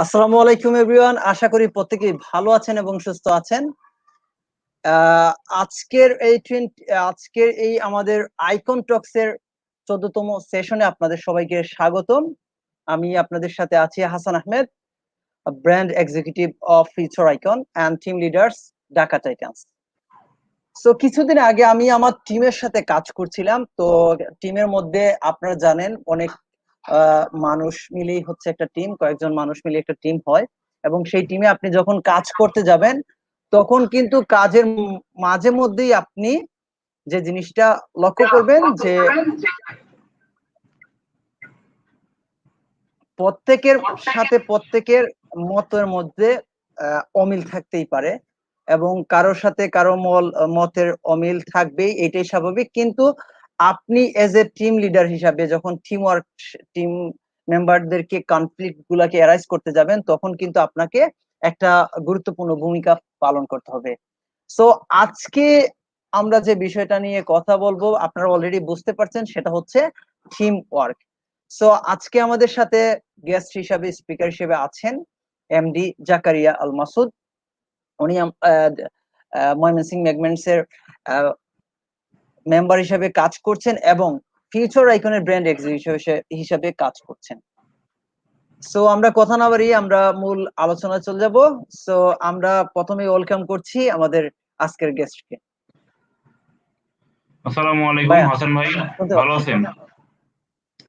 আসসালামু আলাইকুম এভরিওয়ান, আশা করি প্রত্যেকেই ভালো আছেন এবং সুস্থ আছেন। আজকের এই আমাদের আইকন টক্স এর 14তম সেশনে আপনাদের সবাইকে স্বাগতম। আমি আপনাদের সাথে আছি Hasan Ahmed, brand executive of future icon and team leaders, Dhaka Titans. So কিছুদিন আগে আমি আমার টিমের সাথে কাজ করছিলাম। তো টিমের মধ্যে আপনারা জানেন অনেক মানুষ মিলেই হচ্ছে একটা টিম, কয়েকজন মানুষ মিলে একটা টিম হয় এবং সেই টিমে আপনি যখন কাজ করতে যাবেন তখন কিন্তু কাজের মাঝে মধ্যেই আপনি যে জিনিসটা লক্ষ্য করবেন যে প্রত্যেকের সাথে প্রত্যেকের মতের মধ্যে অমিল থাকতেই পারে এবং কারোর সাথে কারো মতের অমিল থাকবেই, এটাই স্বাভাবিক। কিন্তু আপনি এজ এ টিম লিডার হিসাবে যখন টিম মেম্বারদেরকে কনফ্লিক্ট গুলাকে এরাইজ করতে যাবেন তখন কিন্তু আপনাকে একটা গুরুত্বপূর্ণ ভূমিকা পালন করতে হবে। সো আজকে আমরা যে বিষয়টা নিয়ে কথা বলবো আপনারা অলরেডি বুঝতে পারছেন, সেটা হচ্ছে টিম ওয়ার্ক। সো আজকে আমাদের সাথে গেস্ট হিসাবে, স্পিকার হিসেবে আছেন এমডি জাকারিয়া আল মাসুদ। উনি ময়মনসিংহ ম্যাগমেন্টস এর মেম্বার হিসেবে কাজ করছেন এবং ফিউচার আইকনের ব্র্যান্ড এক্সিকিউটিভ হিসেবে কাজ করছেন। সো আমরা কথা না বাড়িয়ে আমরা মূল আলোচনায় চলে যাব। সো আমরা প্রথমে ওয়েলকাম করছি আমাদের আজকের গেস্টকে। আসসালামু আলাইকুম হাসান ভাই, ভালো আছেন?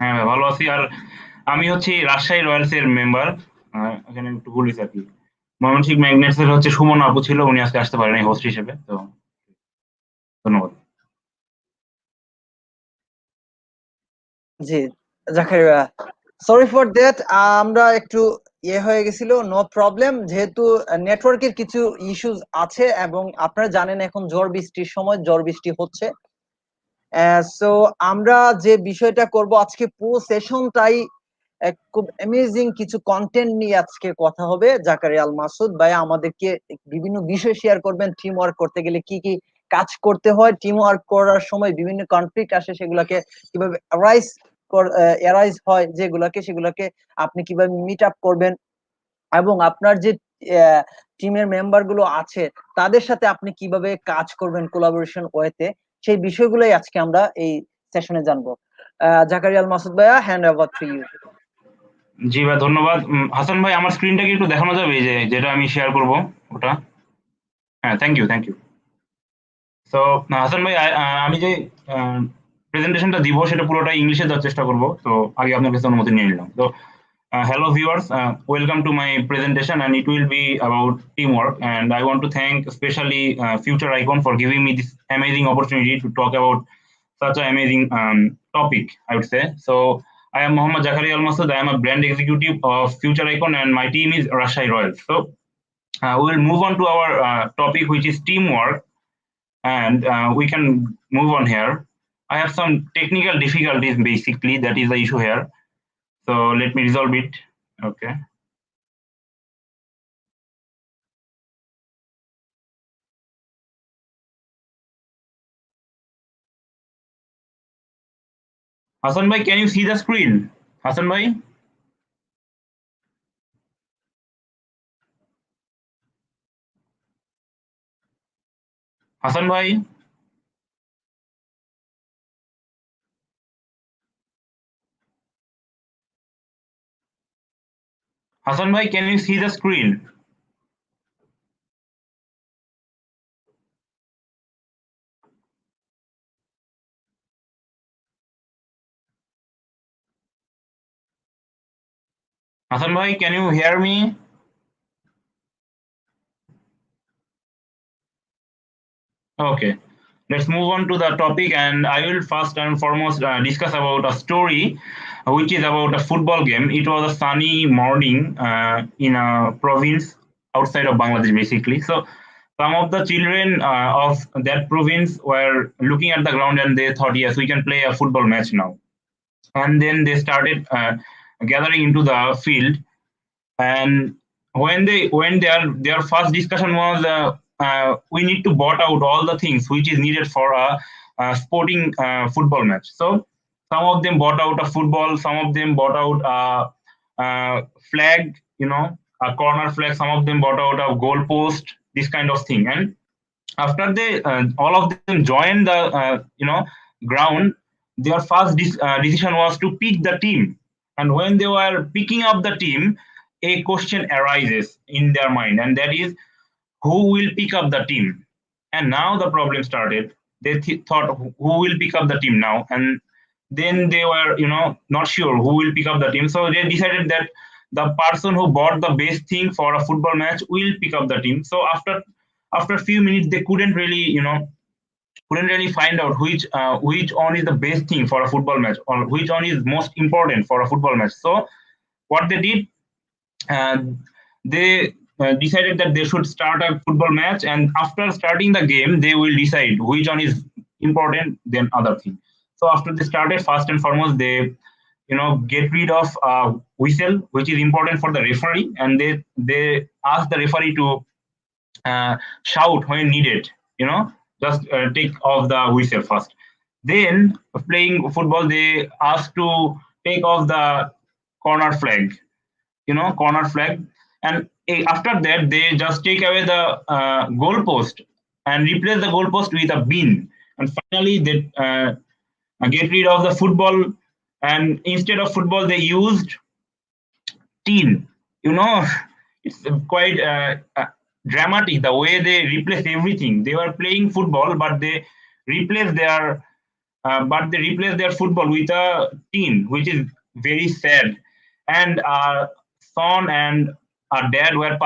হ্যাঁ ভাই, ভালো আছি। আর আমি হচ্ছি রাজশাহী রয়্যালস এর মেম্বার। এখানে একটু বলিস আর কি, ময়মনসিংহ ম্যাগনেটস এর হচ্ছে সুমনা আপু ছিল, উনি আজকে আসতে পারেনি হোস্ট হিসেবে। তো ধন্যবাদ। জি জাকারিয়া, সরি ফর দ্যাট, আমরা একটু হয়ে গেছিল, নো প্রবলেম। যেহেতু নেটওয়ার্কের কিছু ইস্যুস আছে এবং আপনারা জানেন এখন ঝড় বৃষ্টির সময়, ঝড় বৃষ্টি হচ্ছে। সো আমরা যে বিষয়টা করব আজকে পুরো সেশনটাই খুব অ্যামেজিং কিছু কন্টেন্ট নিয়ে আজকে কথা হবে। জাকারিয়া আল মাসুদ ভাই আমাদেরকে বিভিন্ন বিষয় শেয়ার করবেন, টিম ওয়ার্ক করতে গেলে কি কি কাজ করতে হয়, টিম ওয়ার্ক করার সময় বিভিন্ন কনফ্লিক্ট আসে সেগুলোকে কিভাবে এরাইজ হয়, সেগুলোকে আপনি কিভাবে মিট আপ করবেন এবং আপনার যে টিমের মেম্বার গুলো আছে তাদের সাথে আপনি কিভাবে কাজ করবেন কোলাবোরেশন ওয়েতে, সেই বিষয়গুলোই আজকে আমরা এই সেশনে জানবো। জাকারিয়া আল মাসুদ ভাইয়া, হ্যান্ড ওভার টু ইউ। জি ভাই, ধন্যবাদ। হাসান ভাই, আমার স্ক্রিনটা কি একটু দেখানো যাবে, এই যে যেটা আমি শেয়ার করব ওটা? হ্যাঁ, থ্যাংক ইউ, থ্যাংক ইউ। তো হাসান ভাই, আমি যে প্রেজেন্টেশনটা দিব সেটা পুরোটাই ইংলিশে দেওয়ার চেষ্টা করব। তো আগে আপনার কাছে অনুমতি নিয়ে নিলাম। তো hello viewers, welcome to my presentation, and it will be about teamwork. And I want to thank especially Future Icon for giving me this amazing opportunity to talk about such an amazing topic, I would say. So I am Md.Jakaria Al Masud. I am a brand executive of Future Icon and my team is Rajshahi Royals. So we will move on to our topic, which is teamwork, and we can move on here. I have some technical difficulties, basically, that is the issue here. So let me resolve it. Okay. Hasan bhai, can you see the screen? Hasan bhai? Hasan bhai? Hasan bhai, can you see the screen? Hasan bhai, can you hear me? Okay, let's move on to the topic, and I will first and foremost discuss about a story which is about a football game. It was a sunny morning in a province outside of Bangladesh, basically. So some of the children of that province were looking at the ground and they thought, yes, we can play a football match now. And then they started gathering into the field. And when they went there, their first discussion was, we need to bought out all the things which is needed for a sporting football match. So some of them bought out a football, some of them bought out a flag, a corner flag. Some of them bought out a goal post, this kind of thing. And after they all of them joined the ground, their first decision was to pick the team. And when they were picking up the team, a question arises in their mind, and that is, who will pick up the team? And now the problem started. They thought, who will pick up the team now? And then they were not sure who will pick up the team, so they decided that the person who bought the best thing for a football match will pick up the team. So after a few minutes, they couldn't really find out which one is the best thing for a football match, or which one is most important for a football match. So what they did, they decided that they should start a football match, and after starting the game, they will decide which one is important than other thing. So after they started, first and foremost, they get rid of whistle, which is important for the referee, and they ask the referee to shout when needed. Just take off the whistle first. Then playing football, they ask to take off the corner flag, corner flag. And after that, they just take away the goalpost and replace the goalpost with a bin. And finally, they get rid of the football, and instead of football, they used tin. It's quite dramatic the way they replace everything. They were playing football, but they replace their football with a tin, which is very sad. And our son and our dad were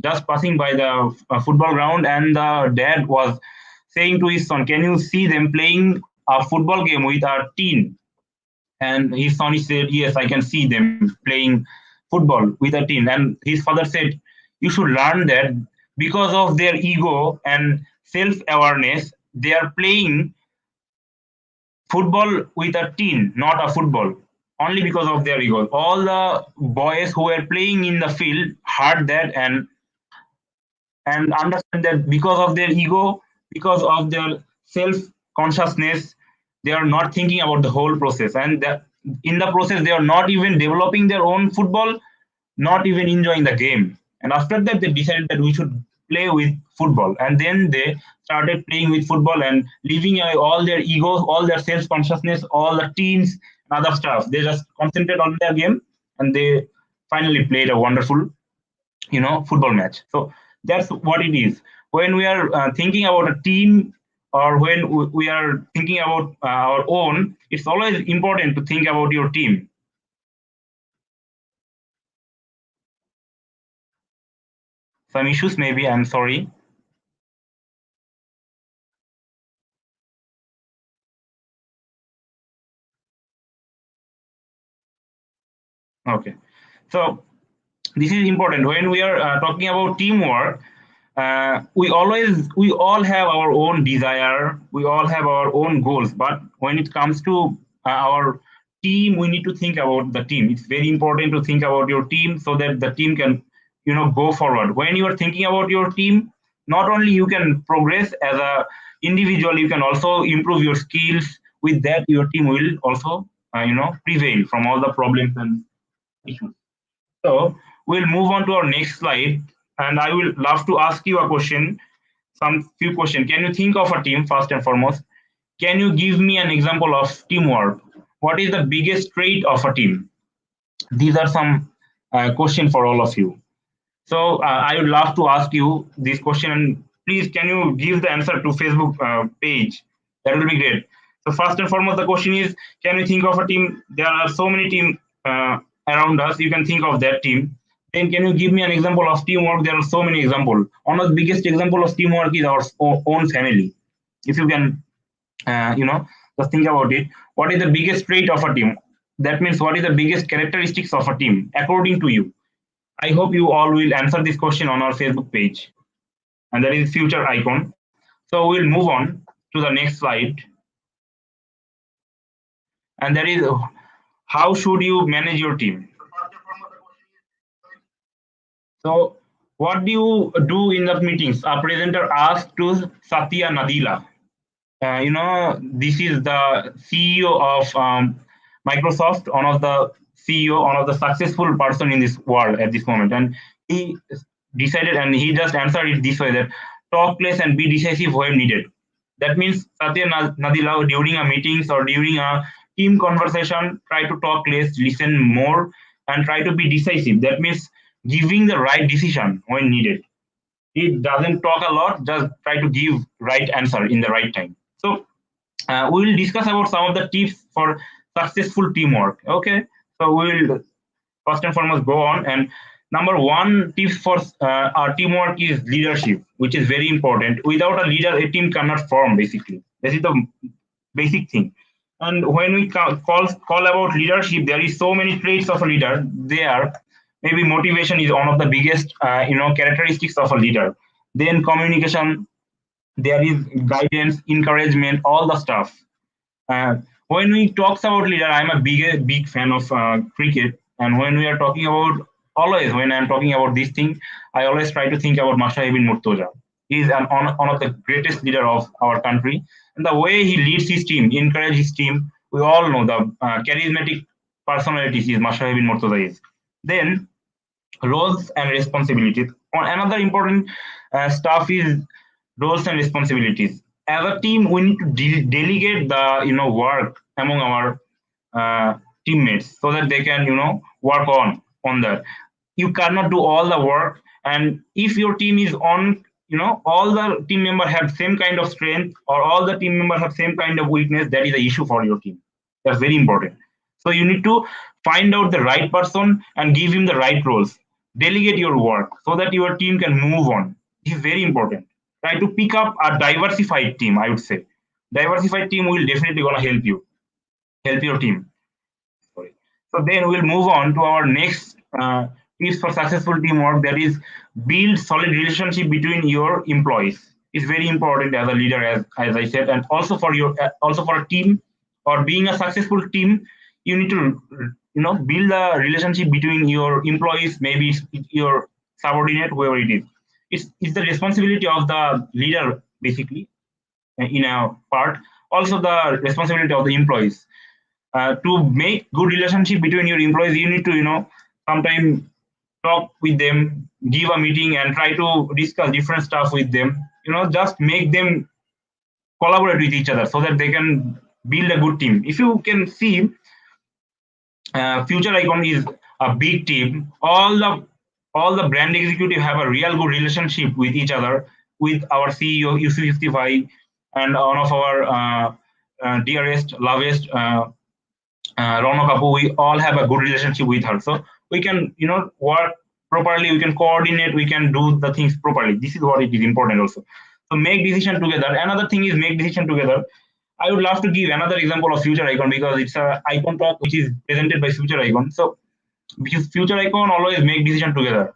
just passing by the football ground, and the dad was saying to his son, "Can you see them playing a football game with a tin?" And his son said, "Yes, I can see them playing football with a tin." And his father said, "You should learn that because of their ego and self-awareness, they are playing football with a tin, not a football, only because of their ego." All the boys who were playing in the field heard that and understand that because of their ego, because of their self-consciousness, they are not thinking about the whole process. And in the process, they are not even developing their own football, not even enjoying the game. And after that, they decided that we should play with football. And then they started playing with football and leaving away all their egos, all their self-consciousness, all the teams and other stuff. They just concentrated on their game, and they finally played a wonderful, football match. So that's what it is. When we are thinking about a team, or when we are thinking about our own, it's always important to think about your team. Some issues, maybe, I'm sorry. Okay, so this is important. When we are talking about teamwork, we all have our own desire, we all have our own goals, but when it comes to our team, we need to think about the team. It's very important to think about your team so that the team can go forward. When you are thinking about your team, not only you can progress as a individual, you can also improve your skills. With that, your team will also prevail from all the problems and issues. So we'll move on to our next slide, and I will love to ask you a question, some few questions. Can you think of a team first and foremost? Can you give me an example of teamwork? What is the biggest trait of a team? These are some questions for all of you. So I would love to ask you this question, and please, can you give the answer to Facebook page? That will be great. So first and foremost, the question is, can you think of a team? There are so many teams around us. You can think of that team. Then can you give me an example of teamwork? There are so many examples. One of the biggest example of teamwork is our own family. If you can, just think about it. What is the biggest trait of a team? That means what is the biggest characteristics of a team according to you? I hope you all will answer this question on our Facebook page. And that is future icon. So we'll move on to the next slide. And that is, how should you manage your team? So what do you do in the meetings? A presenter asked to Satya Nadella. This is the CEO of Microsoft, one of the CEO, one of the successful person in this world at this moment, and he decided, and he just answered it this way, that talk less and be decisive when needed. That means Satya Nadila, during a meetings or during a team conversation, try to talk less, listen more, and try to be decisive. That means giving the right decision when needed. He doesn't talk a lot, just try to give right answer in the right time. So we will discuss about some of the tips for successful teamwork. Okay, so we will first and foremost go on, and number one tip for our teamwork is leadership, which is very important. Without a leader, a team cannot form. Basically, this is the basic thing. And when we call about leadership, there is so many traits of a leader. There, maybe motivation is one of the biggest characteristics of a leader. Then communication, there is guidance, encouragement, all the stuff. When we talk about leader, I'm a big fan of cricket, and when we are talking about, always when I'm talking about this thing, I always try to think about 𝙄𝘾𝙊𝙉. He is one of the greatest leader of our country, and the way he leads his team, encourages his team, we all know the charismatic personality is 𝙄𝘾𝙊𝙉 is. Then roles and responsibilities. Another important stuff is roles and responsibilities. As a team, we need to delegate the work among our teammates so that they can work on that. You cannot do all the work, and if your team is on all the team members have same kind of strength, or all the team members have same kind of weakness, that is an issue for your team. That's very important. So you need to find out the right person and give him the right roles. Delegate your work so that your team can move on. This is very important. Try to pick up a diversified team, I would say. Diversified team will definitely gonna help your team. Sorry. So then we'll move on to our next tips for successful teamwork. That is, build solid relationship between your employees. It's very important as a leader, as I said, and also for a team, or being a successful team, you need to build a relationship between your employees, maybe your subordinate, whoever it is. It's the responsibility of the leader, basically, in a part. Also the responsibility of the employees. To make good relationship between your employees, you need to sometimes talk with them, give a meeting, and try to discuss different stuff with them. Just make them collaborate with each other so that they can build a good team. If you can see, Future Icon is a big team. All the brand executive have a real good relationship with each other, with our CEO UC55, and one of our dearest, lovest Rana Kapoor. We all have a good relationship with her, so we can work properly, we can coordinate, we can do the things properly. This is what it is important also. So make decision together. Another thing is make decision together. I would love to give another example of Future Icon, because it's a icon talk which is presented by Future Icon. So because Future Icon always make decision together.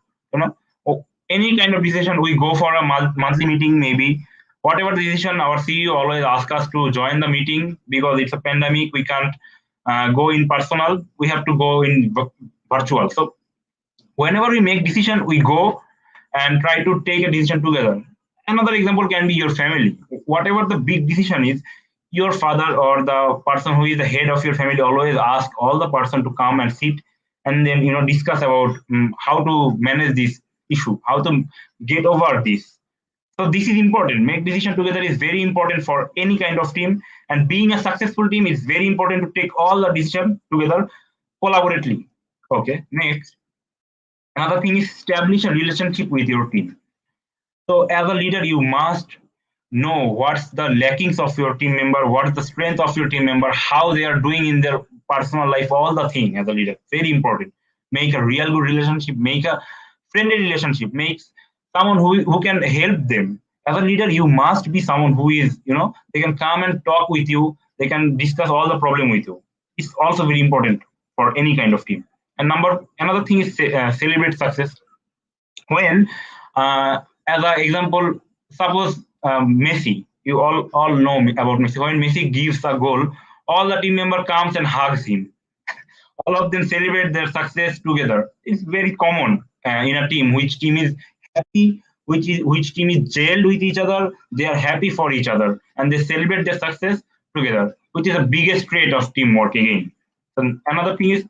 Any kind of decision, we go for a monthly meeting, maybe whatever decision, our CEO always asks us to join the meeting, because it's a pandemic, we can't go in personal, we have to go in virtual. So whenever we make decision, we go and try to take a decision together. Another example can be your family. Whatever the big decision is, your father or the person who is the head of your family always ask all the person to come and sit, and then discuss about how to manage this issue, how to get over this. So this is important. Make decision together is very important for any kind of team, and being a successful team is very important to take all the decision together collaboratively. Okay, next. Another thing is establish a relationship with your team. So as a leader, you must know what's the lackings of your team member, what's the strength of your team member, how they are doing in their personal life, all the thing. As a leader, very important. Make a real good relationship, make a friendly relationship, make someone who can help them. As a leader, you must be someone who is, they can come and talk with you, they can discuss all the problem with you. It's also very important for any kind of team. And another thing is celebrate success. When as an example, suppose Messi, you all know about Messi. When Messi gives a goal, all the team member comes and hugs him. All of them celebrate their success together. It's very common in a team. Which team is happy, which team is jailed with each other, they are happy for each other, and they celebrate their success together, which is the biggest trait of teamwork again. So another thing is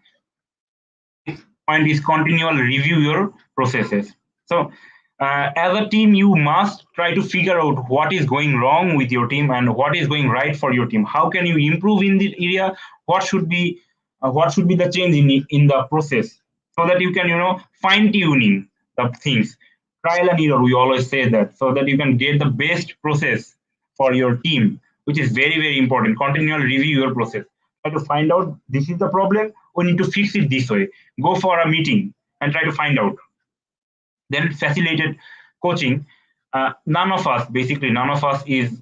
point is continual review your processes. So as a team, you must try to figure out what is going wrong with your team and what is going right for your team. How can you improve in this area? What should be the change in the process, so that you can fine tuning the things, trial and error. We always say that, so that you can get the best process for your team, which is very very important. Continual review your process. Try to find out this is the problem. We need to fix it this way. Go for a meeting and try to find out. Then facilitated coaching. None of us, basically, none of us is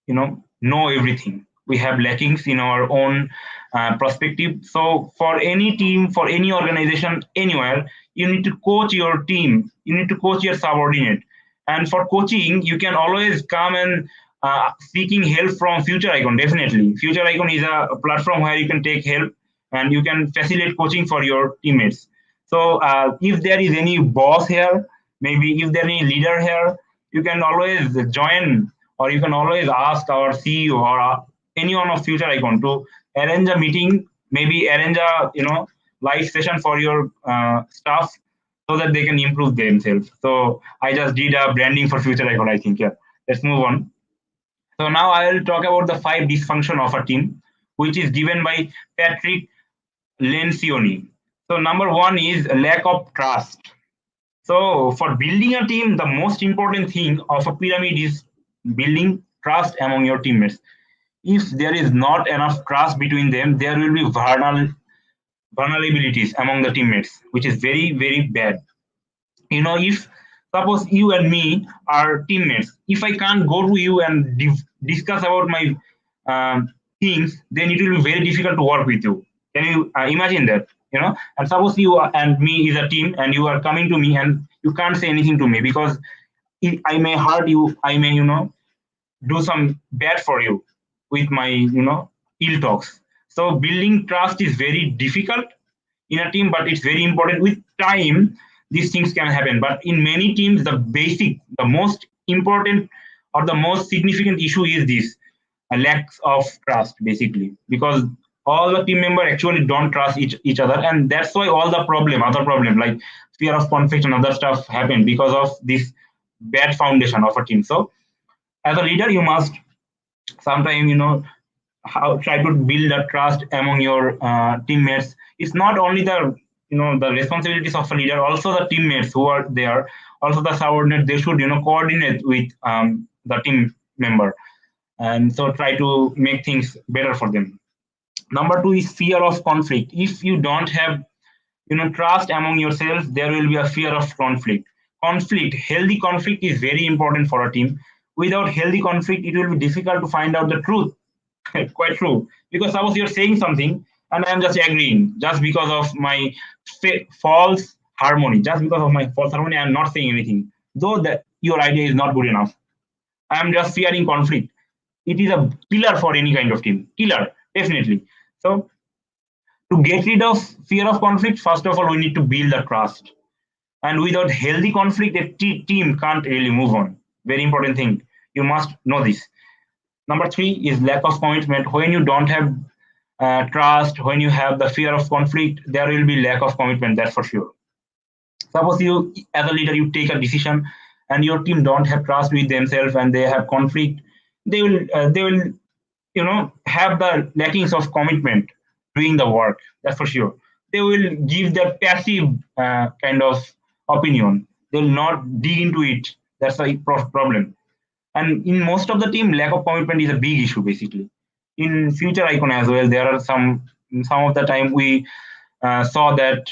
know everything. We have lackings in our own perspective. So for any team, for any organization, anywhere, you need to coach your team. You need to coach your subordinate. And for coaching, you can always come and seeking help from Future Icon. Definitely, Future Icon is a platform where you can take help and you can facilitate coaching for your teammates. So if there is any boss here, maybe if there is any leader here, you can always join, or you can always ask our CEO or anyone of Future Icon to arrange a meeting, maybe arrange a live session for your staff, so that they can improve themselves. So I just did a branding for Future Icon, I think. Yeah, let's move on. So now I will talk about the 5 dysfunction of a team, which is given by Patrick Lencioni. So number 1 is a lack of trust. So for building a team, the most important thing of a pyramid is building trust among your teammates. If there is not enough trust between them, there will be vulnerabilities among the teammates, which is very, very bad. If suppose you and me are teammates, if I can't go to you and discuss about my things, then it will be very difficult to work with you. Can you imagine that? And suppose you and me is a team, and you are coming to me and you can't say anything to me, because I may hurt you, I may do some bad for you with my ill talks. So building trust is very difficult in a team, but it's very important. With time, these things can happen, but in many teams, the most important or the most significant issue is this, a lack of trust, basically, because all the team members actually don't trust each other, and that's why all the other problem like fear of conflict and other stuff happen, because of this bad foundation of a team. So as a leader, you must sometimes try to build a trust among your teammates. It's not only the responsibilities of a leader, also the teammates who are there, also the subordinate, they should coordinate with the team member, and so try to make things better for them. Number 2 is fear of conflict. If you don't have trust among yourselves, there will be a fear of conflict. Healthy conflict is very important for a team. Without healthy conflict, it will be difficult to find out the truth. Quite true. Because suppose you're saying something and I'm just agreeing, just because of my false harmony. Just because of my false harmony, I'm not saying anything, though that your idea is not good enough. I'm just fearing conflict. It is a killer for any kind of team. Killer, definitely. So to get rid of fear of conflict, first of all, we need to build a trust. And without healthy conflict, a team can't really move on. Very important thing. You must know this. Number 3 is lack of commitment. When you don't have trust, when you have the fear of conflict, there will be lack of commitment, that's for sure. Suppose you, as a leader, you take a decision and your team don't have trust with themselves and they have conflict, they will have the lackings of commitment doing the work, that's for sure. They will give their passive kind of opinion. They'll not dig into it. That's a problem. And in most of the team, lack of commitment is a big issue, basically. In Future Icon as well, there are some of the time we saw that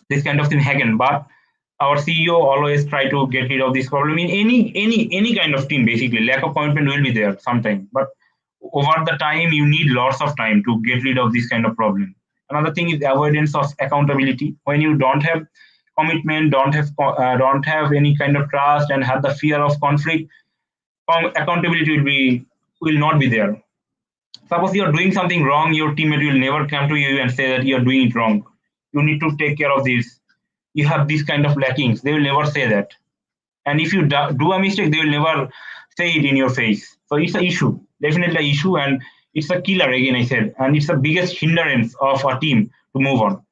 this kind of thing happen, but our CEO always try to get rid of this problem. In any kind of team, basically, lack of commitment will be there sometime, but over the time, you need lots of time to get rid of this kind of problem. Another thing is avoidance of accountability. When you don't have commitment, don't have any kind of trust, and have the fear of conflict, accountability will not be there. Suppose you are doing something wrong, your teammate will never come to you and say that you are doing it wrong. You need to take care of this. You have this kind of lackings. They will never say that. And if you do a mistake, they will never say it in your face. So it's an issue, definitely an issue, and it's a killer, again I said, and it's the biggest hindrance of a team to move on.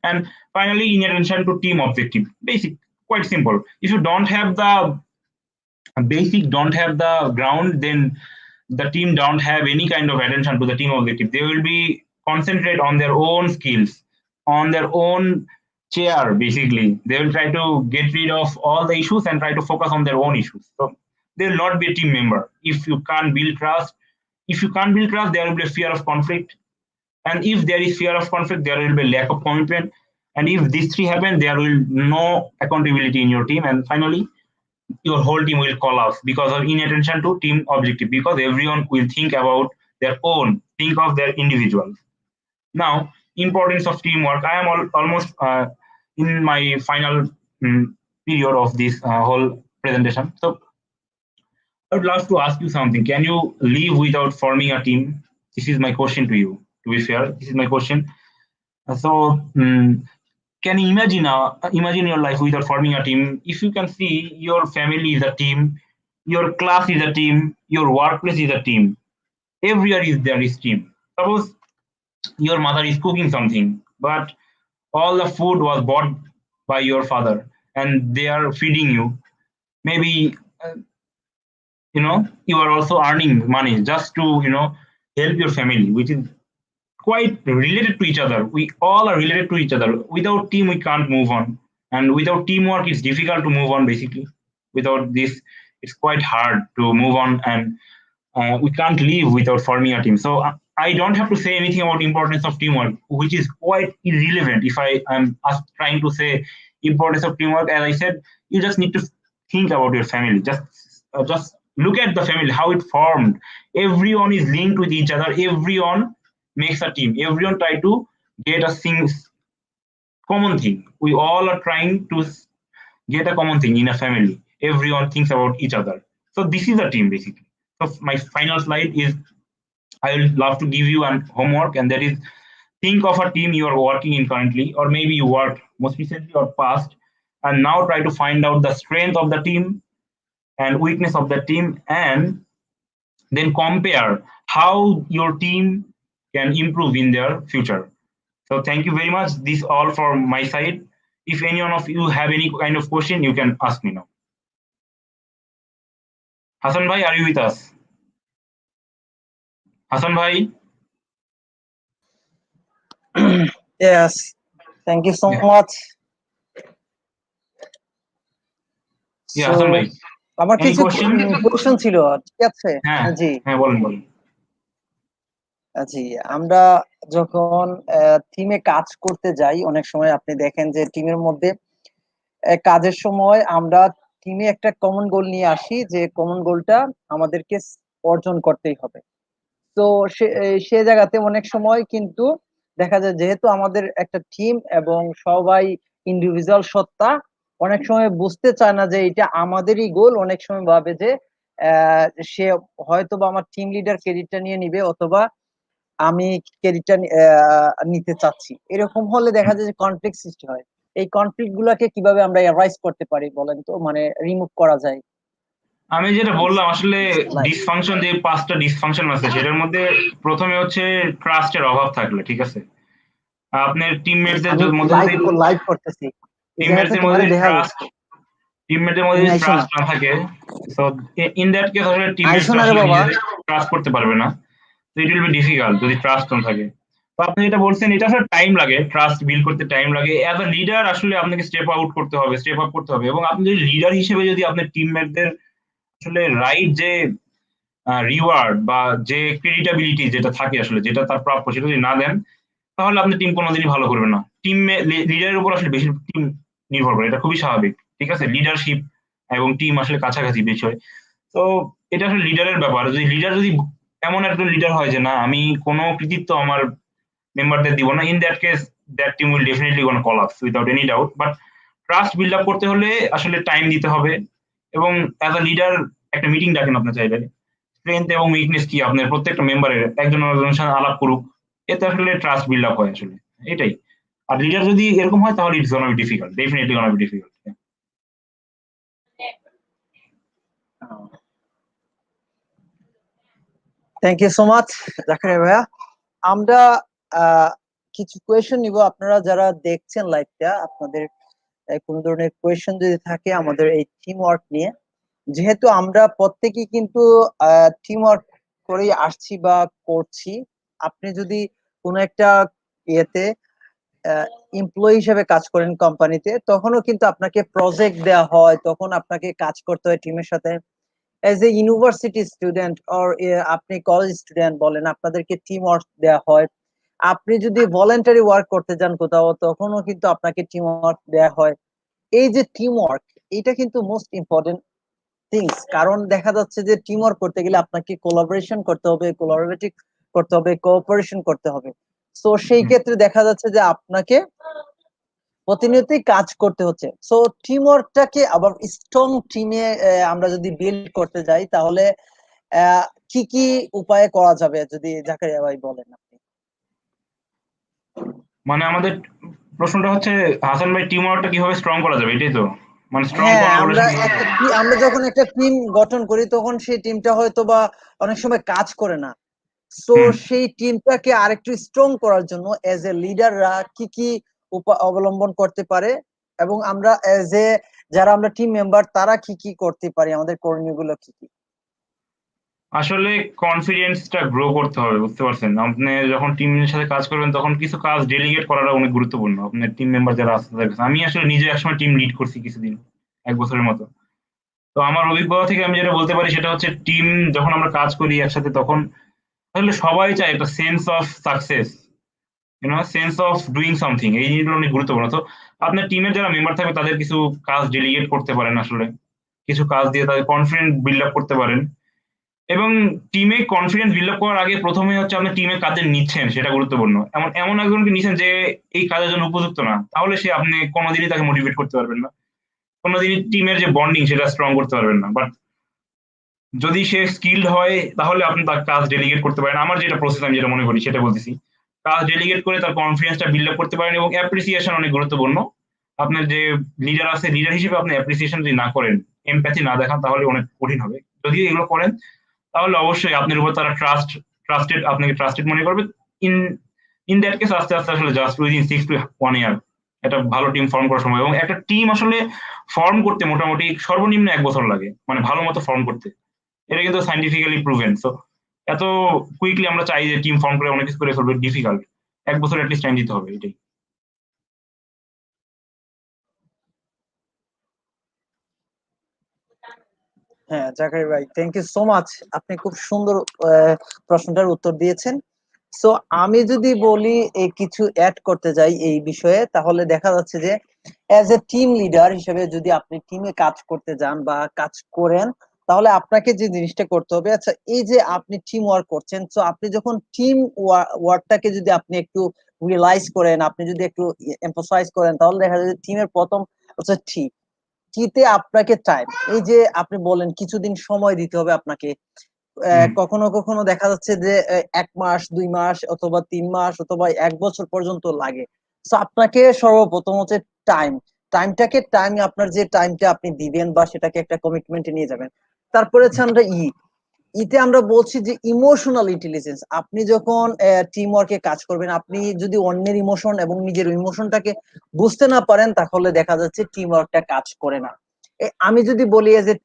And finally, inattention to team objective. Basic, quite simple. If you don't have the ground, then the team don't have any kind of attention to the team objective. They will be concentrate on their own skills, on their own chair. Basically, they will try to get rid of all the issues and try to focus on their own issues. So they will not be a team member. If you can't build trust, there will be a fear of conflict. And if there is fear of conflict, there will be lack of commitment. And if these three happen, there will no accountability in your team. And finally, your whole team will collapse because of inattention to team objective, because everyone will think about their own, think of their individuals. Now, importance of teamwork. I am almost in my final period of this whole presentation. So I would love to ask you something. Can you live without forming a team? This is my question to you. To be fair, this is my question. So, can you imagine your life without forming a team? If you can see, your family is a team, your class is a team, your workplace is a team. Everywhere there is team. Suppose your mother is cooking something, but all the food was bought by your father, and they are feeding you. Maybe you are also earning money just to help your family, which is quite related to each other. We all are related to each other. Without team, we can't move on. And without teamwork, it's difficult to move on, basically. Without this, it's quite hard to move on. And we can't live without forming a team. So I don't have to say anything about importance of teamwork, which is quite irrelevant. If I am trying to say importance of teamwork, as I said, you just need to think about your family. Just look at the family, how it formed. Everyone is linked with each other. Everyone makes a team. Everyone try to get a common thing. We all are trying to get a common thing in a family. Everyone thinks about each other. So this is a team, basically. So my final slide is, I would love to give you an homework, and that is, think of a team you are working in currently, or maybe you worked most recently or past, and now try to find out the strength of the team and weakness of the team, and then compare how your team can improve in their future. So thank you very much. This all from my side. If any one of you have any kind of question, you can ask me now. Hassan bhai, are you with us? Hassan bhai? Yes, thank you so Yeah. much. Yeah, So Hassan bhai. আমার Any কিছু question? Question ছিল, ঠিক আছে? হ্যাঁ জি হ্যাঁ বলুন বলুন। জি আমরা যখন টিমে কাজ করতে যাই, অনেক সময় আপনি দেখেন যে টিমের মধ্যে কাজের সময় আমরা টিমে একটা কমন গোল নিয়ে আসি, যে কমন গোলটা আমাদেরকে অর্জন করতেই হবে। তো সে জায়গাতে অনেক সময় কিন্তু দেখা যায়, যেহেতু আমাদের একটা টিম এবং সবাই ইন্ডিভিজুয়াল সত্তা, অনেক সময় বুঝতে চায় না যে এটা আমাদেরই গোল। অনেক সময় ভাবে যে সে হয়তো বা আমার টিম লিডার ক্রেডিটটা নিয়ে নিবে, অথবা আমি ক্রেডিটটা নিতে চাচ্ছি। এরকম হলে দেখা যায় যে কনফ্লিক্ট সৃষ্টি হয়। এই কনফ্লিক্ট গুলাকে কিভাবে আমরা এরাইজ করতে পারি বলেন তো, মানে রিমুভ করা যায়? আমি যেটা বললাম, আসলে ডিসফাংশন, যে 5টা ডিসফাংশন আছে, সেটার মধ্যে প্রথমে হচ্ছে ট্রাস্টের অভাব থাকলে, ঠিক আছে? আপনার টিমমেটদের মধ্যে যদি লাইভ করতেছি, এই জায়গাতে টিমমেটদের মধ্যে তোমারে যদি দেখাই টিমমেটদের মধ্যে তুমি যদি আইসো না, ট্রাস্ট না থাকে, সো ইন দ্যাট কেস আসলে আইসো টিমমেটরা না রে আসলে বাবা। নিজেদের ট্রাস্ট করতে পারবে না। তো ইট উইল বি ডিফিকাল্ট যদি ট্রাস্ট না থাকে। তো আপনি যেটা বলছেন, এটা আসলে টাইম লাগে, ট্রাস্ট বিল্ড করতে টাইম লাগে। অ্যাজ আ লিডার আসলে আপনাকে স্টেপ আউট করতে হবে, স্টেপ আপ করতে হবে, এবং আপনি যদি লিডার হিসেবে যদি আপনার টিমমেটদের আসলে রাইট যে রিওয়ার্ড বা যে ক্রেডিটাবিলিটি যেটা থাকে, আসলে যেটা তার প্রাপ্য, সেটা যদি না দেন, তাহলে আপনার টিম কোনোদিনই ভালো করবে না। টিম লিডারের উপর আসলে বেশি টিম নির্ভর করে, এটা খুবই স্বাভাবিক, ঠিক আছে? লিডারশিপ এবং টিম আসলে কাছাকাছি বিষয়। তো এটা আসলে লিডারের ব্যাপার। যদি এমন একজন লিডার হয় যে না, আমি কোনো কৃতিত্ব আমার মেম্বারদের দিব না, in that case that team will definitely gonna collapse without any doubt. But trust build up করতে হলে আসলে টাইম দিতে হবে, এবং অ্যাজ আ লিডার একটা মিটিং ডাকেন আপনার চাইলে, স্ট্রেংথ এবং উইকনেস কি আপনার প্রত্যেকটা মেম্বারের, একজন অন্যজনের সাথে আলাপ করুক, এতে আসলে ট্রাস্ট বিল্ড আপ হয় আসলে, এটাই। আর লিডার যদি এরকম হয়, তাহলে it's gonna be difficult, definitely gonna be difficult. Thank you so much Zakaria ভাইয়া। আমরা কিছু কোয়েশ্চেন নিব। আপনারা যারা দেখছেন লাইভটা, আপনাদের কোনো ধরনের কোয়েশ্চেন যদি থাকে আমাদের এই টিম ওয়ার্ক নিয়ে, যেহেতু আমরা প্রত্যেকেই কিন্তু টিম ওয়ার্ক করেই আসছি বা করছি। আপনি যদি কোনো একটা ইয়েতে এমপ্লয়ি হিসেবে কাজ করেন কোম্পানিতে, তখনও কিন্তু আপনাকে প্রজেক্ট দেওয়া হয়, তখন আপনাকে কাজ করতে হয় টিমের সাথে। As a university student or আপনি কলেজ স্টুডেন্ট বলেন, আপনাদেরকে টিম ওয়ার্ক দেওয়া হয়। আপনি যদি ভলেন্টারি ওয়ার্ক করতে যান কোথাও, তখনও কিন্তু আপনাকে টিম ওয়ার্ক দেওয়া হয়। এই যে টিম ওয়ার্ক, এটা কিন্তু মোস্ট ইম্পর্টেন্ট থিংস। কারণ দেখা যাচ্ছে যে টিম ওয়ার্ক করতে গেলে আপনাকে কোলাবোরেশন করতে হবে, কোলাবোরেটিভ করতে হবে, কোঅপারেশন করতে হবে। সো সেই ক্ষেত্রে দেখা যাচ্ছে যে আপনাকে প্রতিনিয়তই কাজ করতে হচ্ছে। সো টিম ওয়ার্কটাকে আবার স্ট্রং টিমে আমরা যদি বিল্ড করতে যাই, তাহলে কি কি উপায়ে করা যাবে, যদি জাকারিয়া ভাই বলেন আপনি। মানে আমাদের প্রশ্নটা হচ্ছে হাসান ভাই, টিম ওয়ার্কটা কিভাবে স্ট্রং করা যাবে, এটাই তো? মানে স্ট্রং হ্যাঁ, কোলাবোরেশন আমরা যখন একটা টিম গঠন করি, তখন সেই টিমটা হয়তো বা অনেক সময় কাজ করে না। সো হুম সেই টিমটাকে আরেকটু স্ট্রং করার জন্য এজ এ লিডাররা কি কি অবলম্বন করতে পারে, এবং আমরা এজ এ যারা আমরা টিম মেম্বার, তারা কি কি করতে পারি, আমাদের করণীয়গুলো কি কি? আসলে কনফিডেন্সটা গ্রো করতে হবে, বুঝতে পারছেন? আপনি যখন টিমের সাথে কাজ করবেন তখন কিছু কাজ ডেলিগেট করাটা অনেক গুরুত্বপূর্ণ। আপনার টিম মেম্বার যারা আছে তাদের কাছে। আমি আসলে নিজে একসময় টিম লিড করছি কিছুদিন, ১ বছরের মতো। তো আমার অভিজ্ঞতা থেকে আমি যেটা বলতে পারি সেটা হচ্ছে, টিম যখন আমরা কাজ করি একসাথে, তখন আসলে সবাই চায় একটা sense of success, sense of doing something. এই জিনিসগুলো অনেক গুরুত্বপূর্ণ। তো আপনার টিমের যারা মেম্বার থাকবে তাদের কিছু কাজ ডেলিগেট করতে পারেন, আসলে কিছু কাজ দিয়ে তাদের কনফিডেন্স বিল্ড আপ করতে পারেন। এবং টিমে কনফিডেন্স বিল্ড আপ করার আগে প্রথমে হচ্ছে আপনি টিমে কাদের নিচ্ছেন সেটা গুরুত্বপূর্ণ। এমন এমন একজনকে নিচ্ছেন যে এই কাজের জন্য উপযুক্ত না, তাহলে সে আপনি কোনোদিনই তাকে মোটিভেট করতে পারবেন না, কোনোদিনই টিমের যে বন্ডিং সেটা স্ট্রং করতে পারবেন না। বাট যদি সে স্কিলড হয় তাহলে আপনি তার কাজ ডেলিগেট করতে পারেন। আমার যেটা প্রসেস, আমি যেটা মনে করি সেটা বলতেছি। কাজ ডেলিগেট করে তার কনফিডেন্সটা বিল্ড আপ করতে পারেন, এবং অ্যাপ্রিসিয়েশন অনেক গুরুত্বপূর্ণ। আপনার যে লিডার আছে, লিডার হিসেবে আপনি অ্যাপ্রিসিয়েশন যদি না করেন, এমপ্যাথি না দেখান, তাহলে অনেক কঠিন হবে। যদি এগুলো করেন তাহলে অবশ্যই আপনার উপর তারা ট্রাস্টেড, আপনাকে ট্রাস্টেড মনে করবে। ইন ইন দ্যাট কেস আস্তে আস্তে আসলে জাস্ট উইদিন 6 to 1 ইয়ার একটা ভালো টিম ফর্ম করা সম্ভব। এবং একটা টিম আসলে ফর্ম করতে মোটামুটি সর্বনিম্ন ১ বছর লাগে, মানে ভালো মতো ফর্ম করতে। এটা কিন্তু সায়েন্টিফিক্যালি প্রুভেন। সো এত কুইকলি আমরা চাই যে টিম ফর্ম করে অনেক কিছু করে ফেলবে, ডিফিকাল্ট। ১ বছর এটলিস্ট টাইম দিতে হবে, এটাই। হ্যাঁ, জাকারিয়া ভাই, থ্যাংক ইউ সো মাচ। আপনি খুব সুন্দর প্রশ্নটার উত্তর দিয়েছেন। সো আমি যদি বলি কিছু অ্যাড করতে যাই এই বিষয়ে, তাহলে দেখা যাচ্ছে যে অ্যাজ এ টিম লিডার হিসেবে যদি আপনি টিমে কাজ করতে যান বা কাজ করেন, তাহলে আপনাকে যে জিনিসটা করতে হবে, আচ্ছা এই যে আপনি টিম ওয়ার্ক করছেন, তো আপনি যখন টিম ওয়ার্কটাকে যদি আপনি একটু রিয়েলাইজ করেন, আপনি যদি একটু এমফোসাইজ করেন, তাহলে দেখা যায় যে টিমের প্রথম হচ্ছে কিতে আপনাকে টাইম, এই যে আপনি বলেন কিছুদিন সময় দিতে হবে আপনাকে। হুম কখনো কখনো দেখা যাচ্ছে যে ১ মাস, ২ মাস, অথবা ৩ মাস, অথবা ১ বছর পর্যন্ত লাগে। তো আপনাকে সর্বপ্রথম হচ্ছে টাইম, আপনার যে টাইমটা আপনি দিবেন বা সেটাকে একটা কমিটমেন্টে নিয়ে যাবেন। তারপরে হচ্ছে আমরা ইতে আমরা বলছি যে ইমোশনাল ইন্টেলিজেন্স। আপনি যখন টিম ওয়ার্কে কাজ করবেন, আপনি যদি অন্যের ইমোশন এবং নিজের ইমোশনটাকে বুঝতে না পারেন, তাহলে দেখা যাচ্ছে টিম ওয়ার্কটা কাজ করে না। আমি যদি বলি এজ এ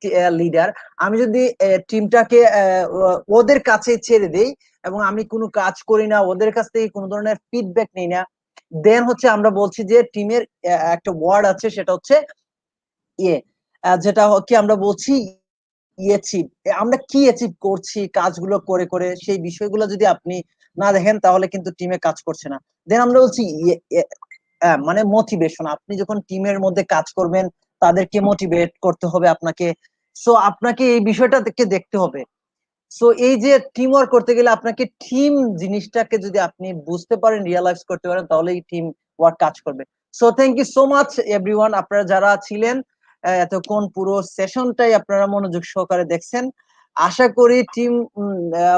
লিডার, আমি যদি টিমটাকে ওদের কাছে ছেড়ে দেই এবং আমি কোনো কাজ করি না, ওদের কাছ থেকে কোনো ধরনের ফিডব্যাক নেই না, দেন হচ্ছে আমরা বলছি যে টিমের একটা ওয়ার্ড আছে, সেটা হচ্ছে ইয়ে, যেটা কি আমরা বলছি অ্যাচিভ। আমরা কি অ্যাচিভ করছি কাজগুলো করে করে, সেই বিষয়গুলো যদি আপনি না দেখেন, তাহলে কিন্তু টিমে কাজ করছে না। দেন আমরা বলছি মানে মোটিভেশন। আপনি যখন টিমের মধ্যে কাজ করবেন, তাদেরকে মোটিভেট করতে হবে আপনাকে। সো আপনাকে এই বিষয়টাকে দেখতে হবে। সো এই যে টিম ওয়ার্ক করতে গেলে আপনাকে টিম জিনিসটাকে যদি আপনি বুঝতে পারেন, রিয়ালাইজ করতে পারেন, তাহলে এই টিম ওয়ার্ক কাজ করবে। So thank you so much everyone, আপনারা যারা ছিলেন এতক্ষণ পুরো সেশনটাই আপনারা মনোযোগ সহকারে দেখছেন। আশা করি টিম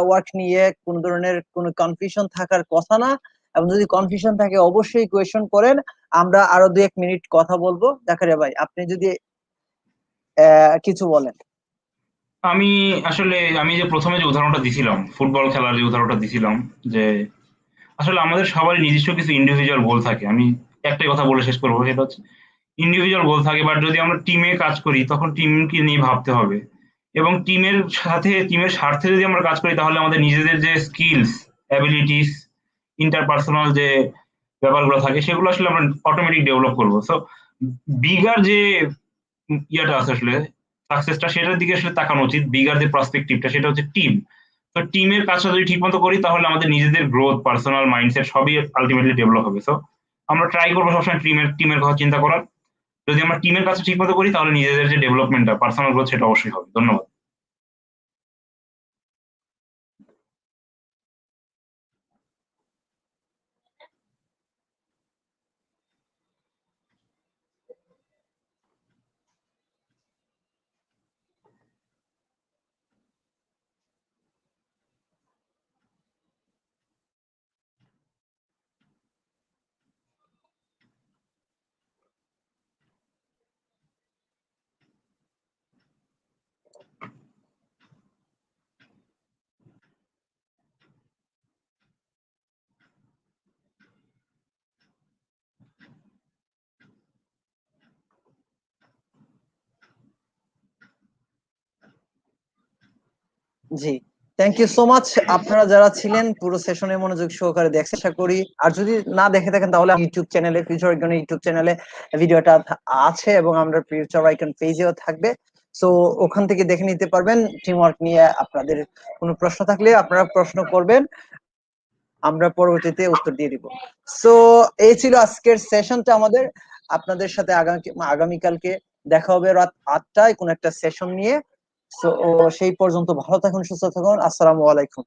ওয়ার্ক নিয়ে কোন ধরনের কোনো কনফিউশন থাকার কথা না, এবং যদি কনফিউশন থাকে অবশ্যই কোয়েশন করেন। আমরা আরো ২-১ মিনিট কথা বলবো। জাকারিয়া ভাই, আপনি যদি কিছু বলেন। আমি আসলে, আমি যে প্রথমে যে উদাহরণটা দিছিলাম, ফুটবল খেলার যে উদাহরণটা দিছিলাম, যে আসলে আমাদের সবারই নিজস্ব কিছু ইন্ডিভিজুয়াল গোল থাকে। আমি একটাই কথা বলে শেষ করবো, সেটা হচ্ছে ইন্ডিভিজুয়াল গোল থাকে, বাট যদি আমরা টিমে কাজ করি তখন টিমকে নিয়ে ভাবতে হবে, এবং টিমের সাথে টিমের স্বার্থে যদি আমরা কাজ করি তাহলে আমাদের নিজেদের যে স্কিলস, অ্যাবিলিটিস, ইন্টারপার্সোনাল যে ব্যাপারগুলো থাকে সেগুলো আসলে আমরা অটোমেটিক ডেভেলপ করবো। সো বিগার যে ইয়েটা আছে আসলে সাকসেসটা, সেটার দিকে আসলে তাকানো উচিত। বিগার যে পার্সপেক্টিভটা সেটা হচ্ছে টিম। তো টিমের কাজটা যদি ঠিক মতো করি তাহলে আমাদের নিজেদের গ্রোথ, পার্সোনাল মাইন্ডসেট সবই আলটিমেটলি ডেভেলপ হবে। সো আমরা ট্রাই করবো সবসময় টিমের কথা চিন্তা করার। যদি আমরা টিমের কাজটা ঠিক মতো করি তাহলে নিজেদের যে ডেভেলপমেন্টটা, পার্সোনাল গ্রোথ, সেটা অবশ্যই হবে। ধন্যবাদ। জি, থ্যাংক ইউ সো মাচ। আপনারা যারা ছিলেন পুরো সেশনে মনোযোগ সহকারে দেখছেন আশা করি। আর যদি না দেখে থাকেন তাহলে ইউটিউব চ্যানেলে, ফিউচার আইকন ইউটিউব চ্যানেলে ভিডিওটা আছে এবং আমরা ফিউচার আইকন পেজেও থাকবে। সো ওখান থেকে দেখে নিতে পারবেন। টিম ওয়ার্ক নিয়ে আপনাদের কোনো প্রশ্ন থাকলে আপনারা প্রশ্ন করবেন, আমরা পরবর্তীতে উত্তর দিয়ে দিব। সো এই ছিল আজকের সেশনটা আমাদের। আপনাদের সাথে আগামীকালকে দেখা হবে রাত 8টায় কোন একটা সেশন নিয়ে। সো সেই পর্যন্ত ভালো থাকুন, সুস্থ থাকুন। আসসালামু আলাইকুম।